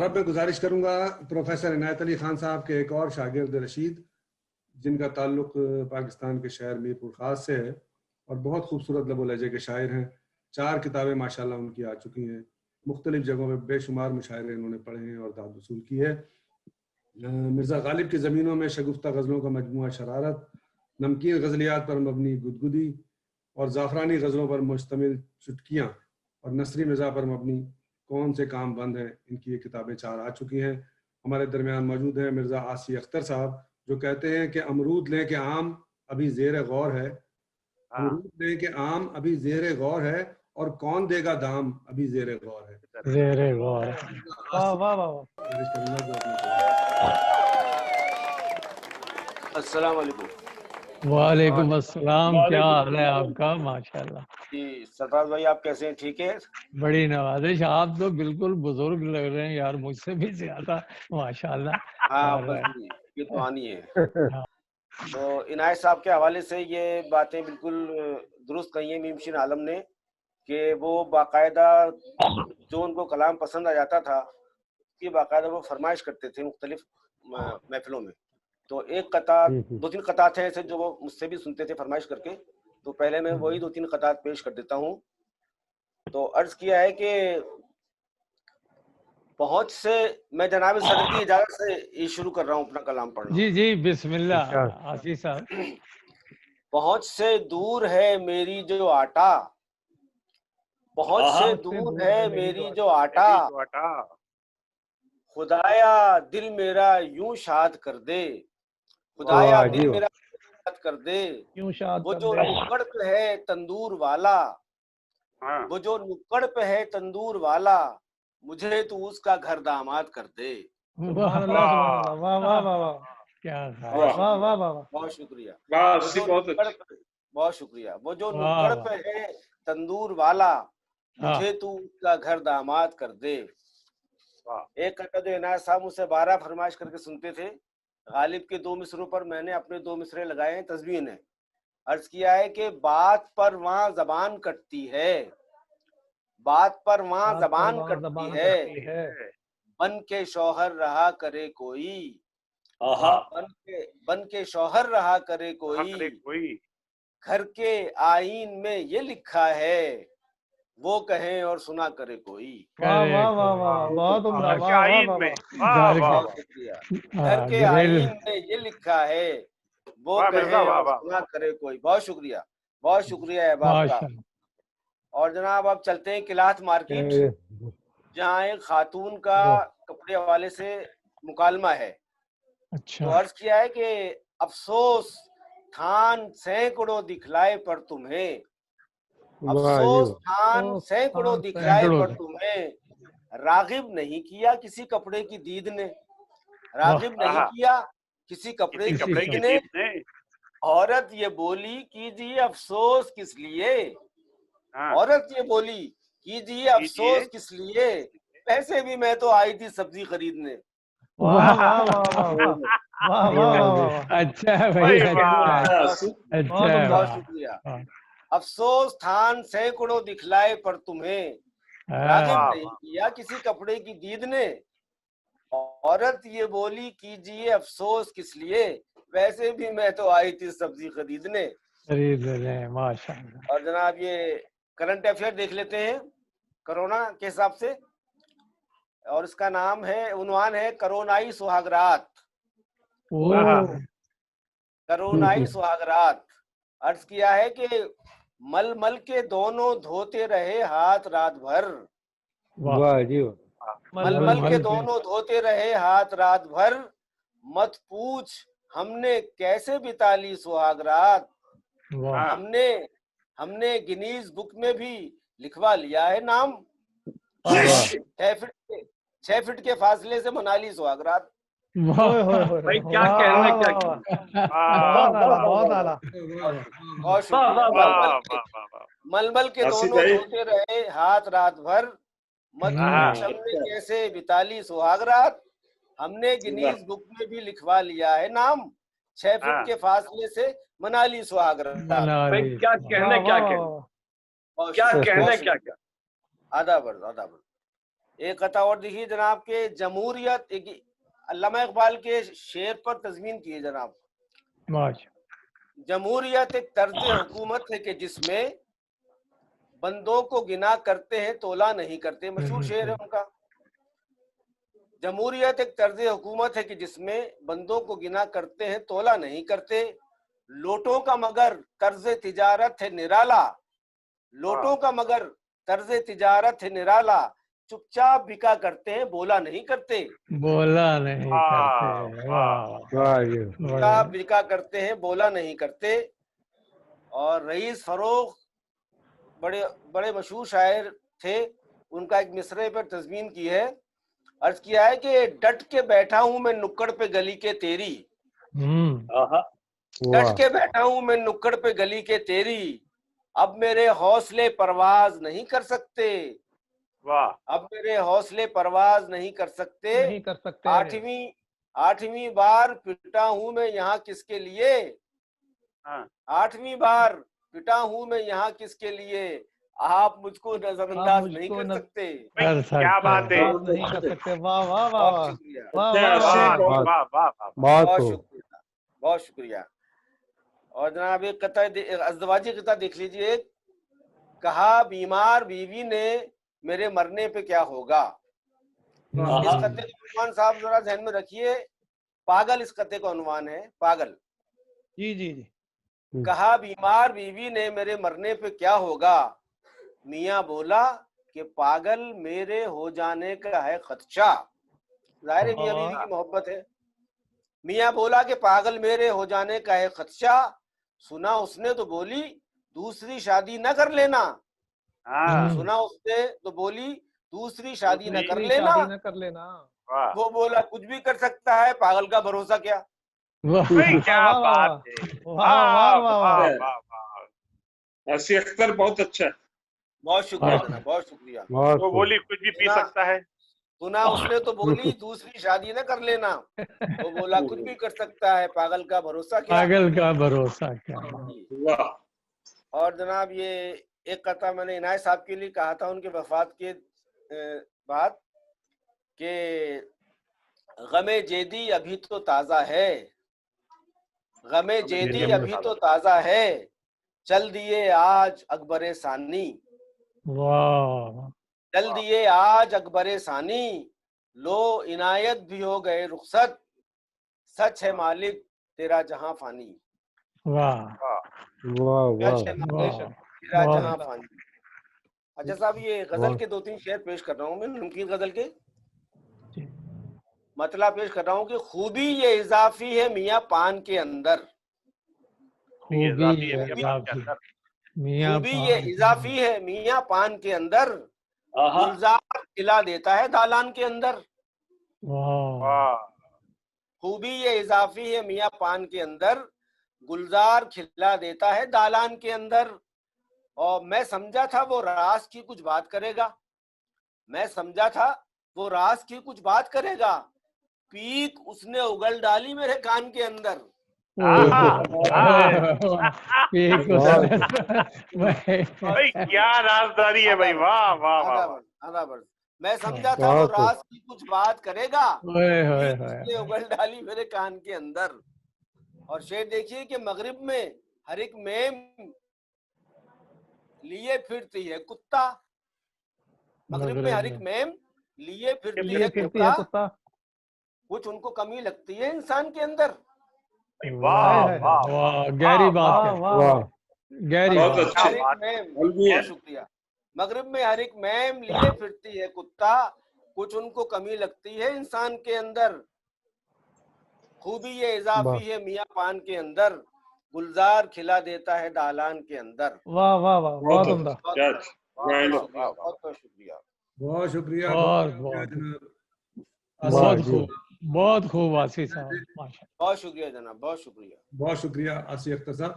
جناب میں گزارش کروں گا پروفیسر عنایت علی خان صاحب کے ایک اور شاگرد رشید، جن کا تعلق پاکستان کے شہر میر پور خاص سے ہے اور بہت خوبصورت لب و لہجے کے شاعر ہیں. 4 کتابیں ماشاءاللہ ان کی آ چکی ہیں. مختلف جگہوں میں بے شمار مشاعرے انہوں نے پڑھے ہیں اور داد وصول کی ہے. مرزا غالب کی زمینوں میں شگفتہ غزلوں کا مجموعہ شرارت، نمکین غزلیات پر مبنی گدگدی اور زعفرانی غزلوں پر مشتمل چٹکیاں اور نثری مزاح پر مبنی کون سے کام بند ہیں، ان کی یہ کتابیں 4 آ چکی ہیں. ہمارے درمیان موجود ہیں مرزا عاصی اختر صاحب، جو کہتے ہیں کہ امرود لیں کہ آم ابھی زیر غور ہے، امرود لیں کہ آم ابھی زیر غور ہے، اور کون دے گا دام ابھی زیر غور ہے. زیر غور. واہ واہ واہ. السلام علیکم. وعلیکم السلام. کیا حال ہے آپ کا؟ ماشاءاللہ. جی سرفراز بھائی آپ کیسے ہیں؟ ٹھیک ہے. بڑی نوازش. آپ تو بالکل بزرگ لگ رہے ہیں یار، مجھ سے بھی زیادہ ماشاءاللہ. ہاں بس یہ تو آنی ہے. تو عنایت صاحب کے حوالے سے یہ باتیں بالکل درست کہی ہیں میم شین عالم نے کہ وہ باقاعدہ جو ان کو کلام پسند آ جاتا تھا کہ باقاعدہ وہ فرمائش کرتے تھے مختلف محفلوں میں. تو ایک قطعہ 2-3 قطعات ہیں ایسے جو وہ مجھ سے بھی سنتے تھے فرمائش کر کے. تو پہلے میں وہی 2-3 قطعات پیش کر دیتا ہوں. تو عرض کیا ہے کہ پہنچ سے میں جناب صدر کی اجازت سے یہ شروع کر رہا ہوں اپنا کلام پڑھنا. جی جی بسم اللہ عزیز صاحب. پہنچ سے دور ہے میری جو آٹا، پہنچ سے دور ہے میری جو آٹا، خدایا دل میرا یوں شاد کر دے، خدایا دل میرا شاد کر دے. وہ جو نکڑ پہ ہے تندور والا، وہ جو نکڑ پہ ہے تندور والا، مجھے تو اس کا گھر داماد کر دے. سبحان اللہ سبحان اللہ. واہ واہ واہ واہ. کیا واہ واہ واہ. بہت شکریہ. بہت شکریہ. وہ جو نکڑ پہ ہے تندور والا، مجھے تو اس کا گھر داماد کر دے. ایک قطعہ جو عنایت صاحب مجھ سے 12 فرمائش کر کے سنتے تھے، غالب کے 2 مصروں پر میں نے اپنے 2 مصرے لگائے ہیں تسبیح نے. عرض کیا ہے کہ بات پر وہاں زبان کٹتی ہے، بات پر وہاں زبان کٹتی ہے، بن کے شوہر رہا کرے کوئی، بن کے شوہر رہا کرے کوئی، گھر کے آئین میں یہ لکھا ہے، وہ کہیں اور سنا کرے کوئی. واہ واہ واہ واہ. بہت عمدہ. گھر کے آئین میں یہ لکھا ہے، وہ کہیں اور سنا کرے کوئی. بہت شکریہ. بہت شکریہ احباب کا. اور جناب اب چلتے ہیں کلات مارکیٹ، جہاں ایک خاتون کا کپڑے حوالے سے مکالمہ ہے. تو عرض کیا ہے کہ افسوس تھان سینکڑوں دکھلائے پر تمہیں، افسوس تھان سینکڑوں دکھلائے پر تمہیں، راغب نہیں کیا کسی کپڑے کی دید نے، راغب نہیں کیا کسی کپڑے کی دید نے. عورت یہ بولی کیجیے افسوس کس لیے، عورت یہ بولی کیجیے افسوس کس لیے، پیسے بھی میں تو آئی تھی سبزی خریدنے. اچھا بھائی. بہت شکریہ. افسوس تھان سینکڑوں دکھلائے پر تمہیں، راغب نہیں کیا کسی کپڑے کی دید نے، عورت یہ بولی کیجیے افسوس کس لیے، ویسے بھی میں تو آئی تھی سبزی خریدنے. اور جناب یہ کرنٹ افیئر دیکھ لیتے ہیں کرونا کے حساب سے، اور اس کا نام ہے، عنوان ہے کرونائی سہاگرات. کرونائی سہاگرات. عرض کیا ہے کہ مل مل کے دونوں دھوتے رہے ہاتھ رات بھر، مل مل کے دونوں دھوتے رہے ہاتھ رات بھر، مت پوچھ ہم نے کیسے بتا لی سہاگرات. ہم نے گنیز بک میں بھی لکھوا لیا ہے نام، 6 فٹ کے فاصلے سے منا لی سہاگرات. مل مل کے دونوں دھوتے رہے ہاتھ رات بھر، مت پوچھ ہم نے کیسے بتا لی سہاگرات. ہم نے گنیز بک میں بھی لکھوا لیا ہے نام، 6 فٹ کے فاصلے سے منا لی سہاگرات. کیا کہنا کیا آدھا برد. ایک قطع اور دیکھیے جناب کے جمہوریت، ایک علامہ اقبال کے شعر پر تضمین کیے جناب. جمہوریت ایک طرز حکومت ہے کہ جس میں بندوں کو گنا کرتے ہیں تولا نہیں کرتے. مشہور شعر ہے ان کا. جمہوریت ایک طرز حکومت ہے کہ جس میں بندوں کو گنا کرتے ہیں تولا نہیں کرتے. لوٹوں کا مگر طرز تجارت ہے نرالا، لوٹوں کا مگر طرز تجارت ہے نرالا، چپ چاپ بکا کرتے ہیں بولا نہیں کرتے. بولا نہیں کرتے، چپ چاپ بکا کرتے ہیں بولا نہیں کرتے. اور رئیس فروغ بڑے بڑے مشہور شاعر تھے، ان کا ایک مصرعے پر تضمین کی ہے. عرض کیا ہے کہ ڈٹ کے بیٹھا ہوں میں نکڑ پہ گلی کے تیری، ڈٹ کے بیٹھا ہوں میں نکڑ پہ گلی کے تیری، اب میرے حوصلے پرواز نہیں کر سکتے، اب میرے حوصلے پرواز نہیں کر سکتے. آٹھویں بار پٹا ہوں میں یہاں کس کے لیے، آٹھویں بار پٹا ہوں میں یہاں کس کے لیے، آپ مجھ کو نظر انداز نہیں کر سکتے. کیا بات ہے، نہیں کر سکتے. واہ واہ واہ بہت واہ شکریہ، بہت بہت شکریہ، بہت شکریہ. اور جناب ایک قطع ازدواجی قطع دیکھ لیجئے. کہا بیمار بیوی نے میرے مرنے پہ کیا ہوگا. اس قطعے کا عنوان صاحب ذرا ذہن میں رکھیے، پاگل اس قطعے کا عنوان ہے، پاگل. جی جی جی. کہا بیمار بیوی نے میرے مرنے پہ کیا ہوگا، میاں بولا کہ پاگل میرے ہو جانے کا ہے خدشہ. ظاہر ہے میاں بیوی کی محبت ہے. میاں بولا کہ پاگل میرے ہو جانے کا ہے خدشہ، سنا اس نے تو بولی دوسری شادی نہ کر لینا، سنا اس نے تو بولی دوسری شادی نہ کر لینا. وہ بولا کچھ بھی کر سکتا ہے، پاگل کا بھروسہ کیا. کیا بات ہے، ایسی اختر بہت اچھا ہے. بہت شکریہ جناب، بہت شکریہ. وہ بولی کچھ بھی پی سکتا ہے، سنا اس نے تو بولی دوسری شادی نہ کر لینا، وہ بولا کچھ بھی کر سکتا ہے، پاگل کا بھروسہ کیا. پاگل کا بھروسہ کیا. اور جناب یہ ایک قطعہ میں نے عنایت صاحب کے لیے کہا تھا ان کے وفات کے بعد کہ غم جیدی ابھی تو تازہ ہے، غم جیدی ابھی تو تازہ ہے، چل دیے آج اکبر ثانی، چل دیے آج اکبر ثانی، لو عنایت بھی ہو گئے رخصت، سچ ہے مالک تیرا جہاں فانی. تیرا جہاں فانی. اچھا صاحب یہ غزل کے 2-3 شعر پیش کر رہا ہوں میں، نمکین غزل کے مطلب پیش کر رہا ہوں کہ خوبی یہ اضافی ہے میاں پان کے اندر، خوبی یہ اضافی ہے میاں پان کے اندر، گلزار کھلا دیتا ہے دالان کے اندر. خوبی یہ اضافی ہے میاں پان کے اندر، گلزار کھلا دیتا ہے دالان کے اندر. اور میں سمجھا تھا وہ راز کی کچھ بات کرے گا، میں سمجھا تھا وہ راز کی کچھ بات کرے گا، پیک اس نے اگل ڈالی میرے کان کے اندر. کیا رازداری ہے بھائی، واہ واہ واہ. میں سمجھا تھا وہ راز کی کچھ بات کرے گا، پیک اس نے اگل ڈالی میرے کان کے اندر. اور شعر دیکھیے کہ مغرب میں ہر ایک میم لیے پھرتی ہے کتا، مغرب میں ہر ایک میم لیے پھرتی ہے کتا، کچھ ان کو کمی لگتی ہے انسان کے اندر. گہری بات ہے، گہری بہت شکریہ. مغرب میں ہر ایک میم لیے پھرتی ہے کتا، کچھ ان کو کمی لگتی ہے انسان کے اندر. خوبی یہ اضافی ہے میاں پان کے اندر، گلزار کھلا دیتا ہے دالان کے اندر. واہ واہ واہ، بہت عمدہ. بہت شکریہ، بہت شکریہ، بہت خوب، بہت خوب آصف صاحب، بہت شکریہ جناب، بہت شکریہ، بہت شکریہ آصف اختر صاحب.